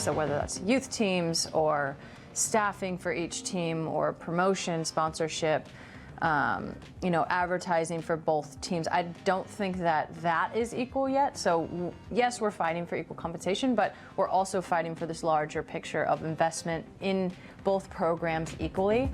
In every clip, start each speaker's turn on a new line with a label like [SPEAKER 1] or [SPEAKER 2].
[SPEAKER 1] So whether that's youth teams or staffing for each team or promotion, sponsorship, advertising for both teams. I don't think that is equal yet. So yes, we're fighting for equal compensation, but we're also fighting for this larger picture of investment in both programs equally.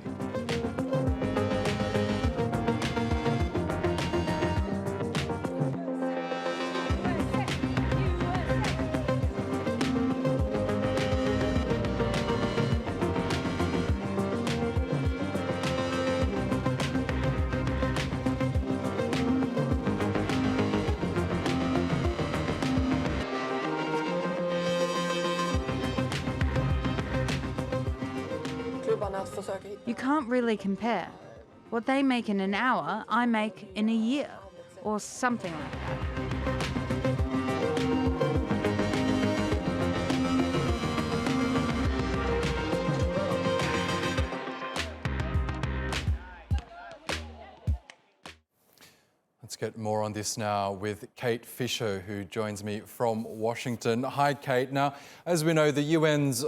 [SPEAKER 2] You can't really compare. What they make in an hour, I make in a year, or something like that.
[SPEAKER 3] Let's get more on this now with Kate Fisher, who joins me from Washington. Hi, Kate. Now, as we know, the US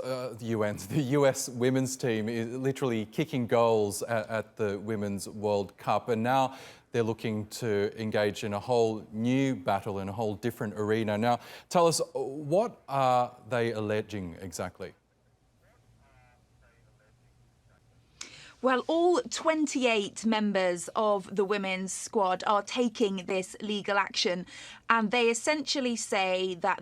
[SPEAKER 3] women's team is literally kicking goals at the Women's World Cup, and now they're looking to engage in a whole new battle in a whole different arena. Now, tell us, what are they alleging exactly?
[SPEAKER 4] Well, all 28 members of the women's squad are taking this legal action, and they essentially say that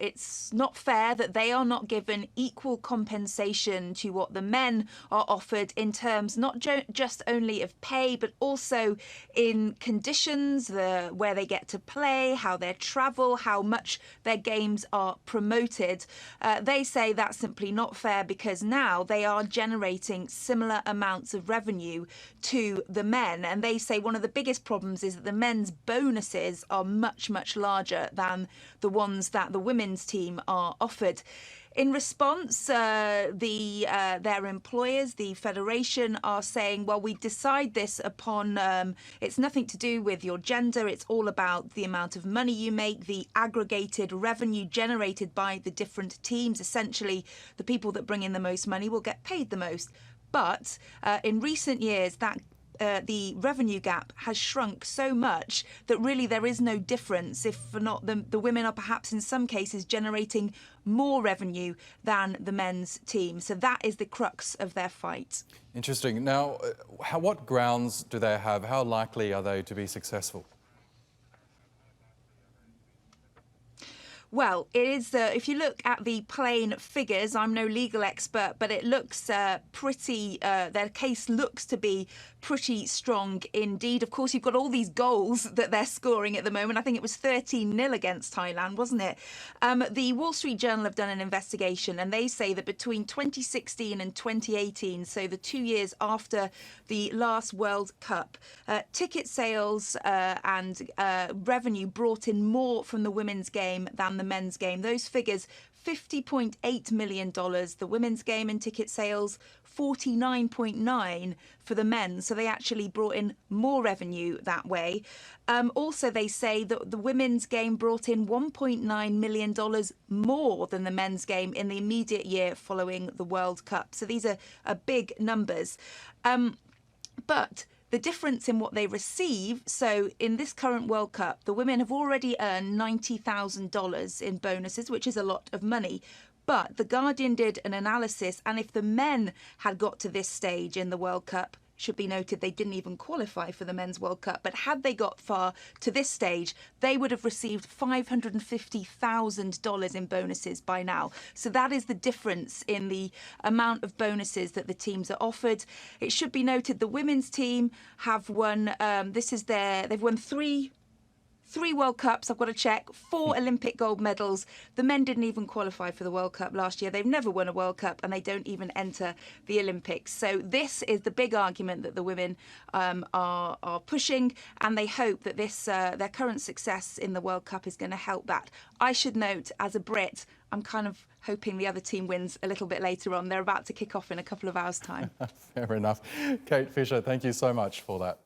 [SPEAKER 4] it's not fair that they are not given equal compensation to what the men are offered in terms not just only of pay, but also in conditions, where they get to play, how they travel, how much their games are promoted. They say that's simply not fair because now they are generating similar amounts of revenue to the men, and they say one of the biggest problems is that the men's bonuses are much larger than the ones that the women's team are offered. In response, their employers, the federation, are saying, well, we decide this upon, it's nothing to do with your gender, it's all about the amount of money you make, the aggregated revenue generated by the different teams. Essentially, the people that bring in the most money will get paid the most. But in recent years, the revenue gap has shrunk so much that really there is no difference. If not, the women are perhaps in some cases generating more revenue than the men's team. So that is the crux of their fight.
[SPEAKER 3] Interesting. Now, what grounds do they have? How likely are they to be successful?
[SPEAKER 4] Well, it is, if you look at the plain figures, I'm no legal expert, but it looks their case looks to be pretty strong indeed. Of course, you've got all these goals that they're scoring at the moment. I think it was 13-0 against Thailand, wasn't it? The Wall Street Journal have done an investigation, and they say that between 2016 and 2018, so the 2 years after the last World Cup, ticket sales and revenue brought in more from the women's game than the men's game. Those figures, $50.8 million the women's game in ticket sales, 49.9 for the men. So they actually brought in more revenue that way. Also, they say that the women's game brought in $1.9 million more than the men's game in the immediate year following the World Cup. So these are big numbers. But the difference in what they receive, so in this current World Cup, the women have already earned $90,000 in bonuses, which is a lot of money. But The Guardian did an analysis, and if the men had got to this stage in the World Cup, should be noted they didn't even qualify for the Men's World Cup, but had they got far to this stage, they would have received $550,000 in bonuses by now. So that is the difference in the amount of bonuses that the teams are offered. It should be noted the women's team have won, they've won three World Cups, I've got to check, 4 Olympic gold medals. The men didn't even qualify for the World Cup last year. They've never won a World Cup, and they don't even enter the Olympics. So this is the big argument that the women are pushing, and they hope that this their current success in the World Cup is going to help that. I should note, as a Brit, I'm kind of hoping the other team wins a little bit later on. They're about to kick off in a couple of hours' time.
[SPEAKER 3] Fair enough. Kate Fisher, thank you so much for that.